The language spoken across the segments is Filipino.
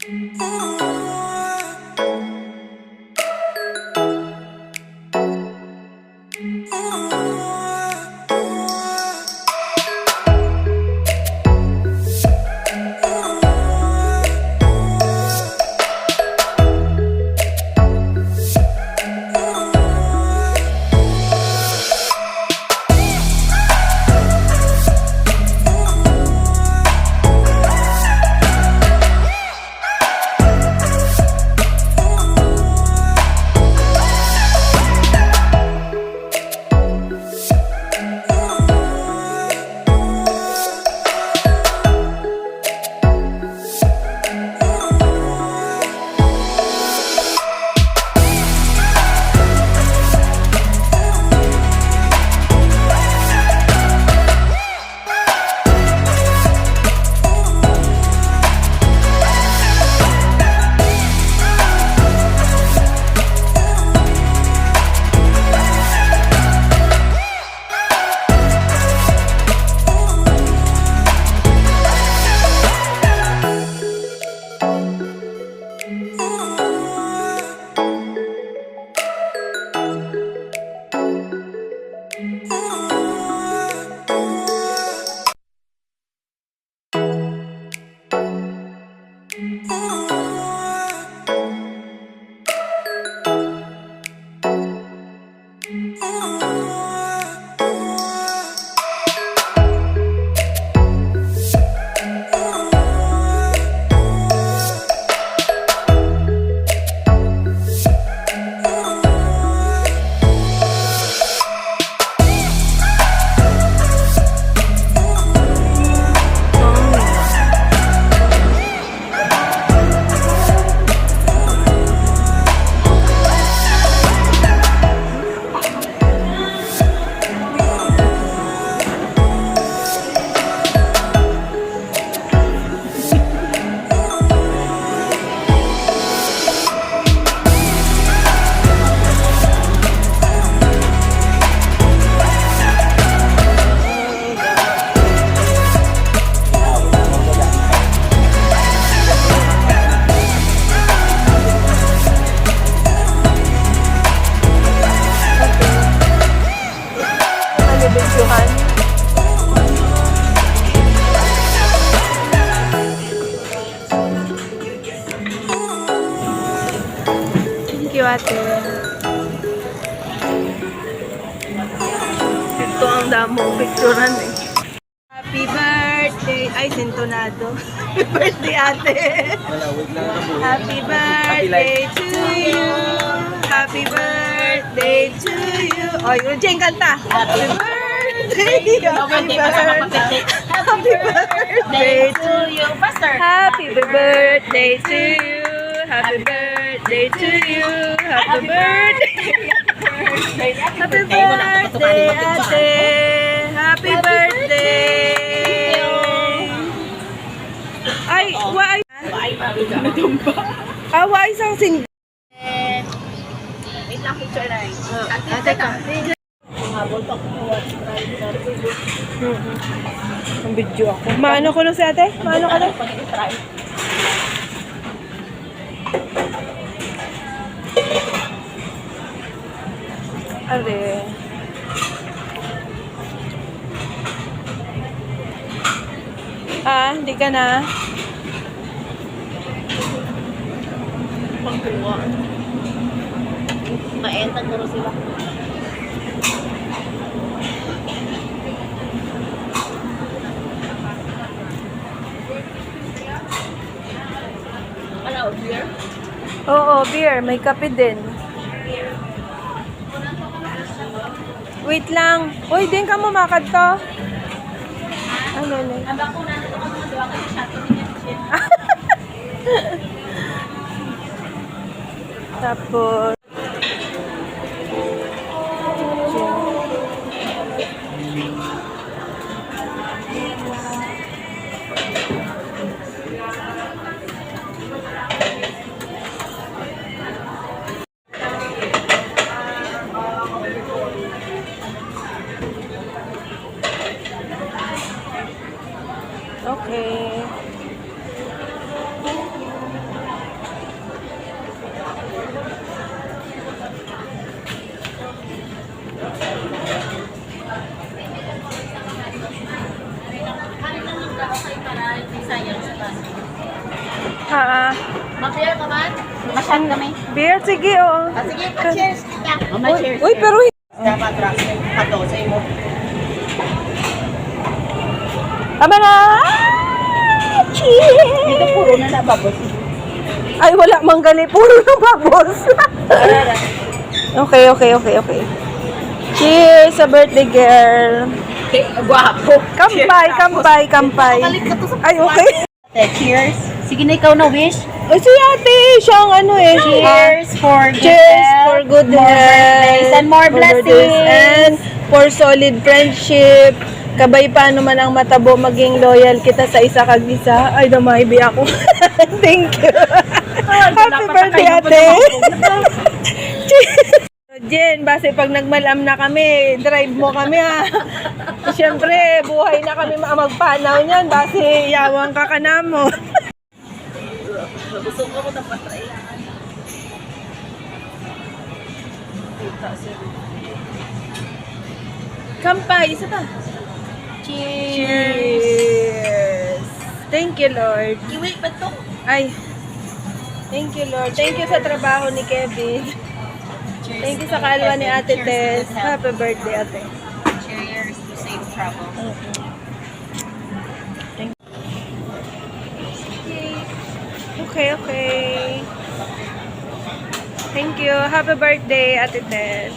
Thank you, ate. Ito ang damong picturean eh. Happy birthday! Ay, sintonado. Happy birthday, ate! Happy birthday to you! Happy birthday to you! O, yun, Jane, kanta! Happy birthday! Happy birthday! Happy birthday to you! Happy birthday to you! Happy birthday to you! Happy birthday! Happy birthday, ate! Happy birthday! Ay, why? Why isang sin... Wait lang, picture na rin. Ate ka. Ang video ako. Maano ko na si ate? Maano ka na? Are. Hindi ka na? Pangkuha. Maentag na rin sila. Ano, beer? Oo, beer. May kape din. Wait lang. Uy, din ka mamakad to. Ano na? Abang ko na ito mga diwa kasi shopping niya. Tapos okay. sayang sa bus. Ha? ka man? Masyad kami. Beer? Sige, oo. Sige, pa-cheers kita. Uy, uy, pero... Dapat trust kato sa imo. Tama na! Cheers! Dito puro na nababos. Ay, wala mang gali. Puro na babos. Okay. Cheers sa birthday girl. Guwapo. Kampay. Ay, okay. Cheers. Sige na ikaw na wish. Ay, si ate, siya ang ano eh. Cheers for good Cheers health, for good more health. birthdays, and more For blessings. birthdays, and for solid friendship. Kabay paano man ang matabo, maging loyal kita sa isa kag isa. Ay, namaibi ako. Thank you. Happy birthday, ate. Jen, base pag nagmalam na kami, drive mo kami ha. Siyempre, buhay na kami magpanaw niyan, base yawang ka ka na mo. Gusto ko na patay. Kampay, isa pa. Cheers! Thank you, Lord. Iwi pa to. Ay, thank you, Lord. Thank you sa trabaho ni Kevin. Cheers. Thank you sa kalwa ni Ate Cheers to Tess. good health. Happy birthday, Ate. Cheers to safe travel. Okay. Thank you. Happy birthday, Ate Tess.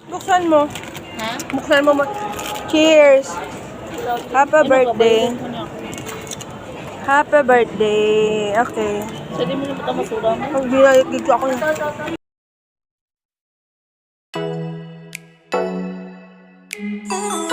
Buksan mo. Ha? Buksan mo. Cheers. Happy birthday. Happy birthday. Okay. Sa di mo na ito masura mo. Pag binayagig ako. Oh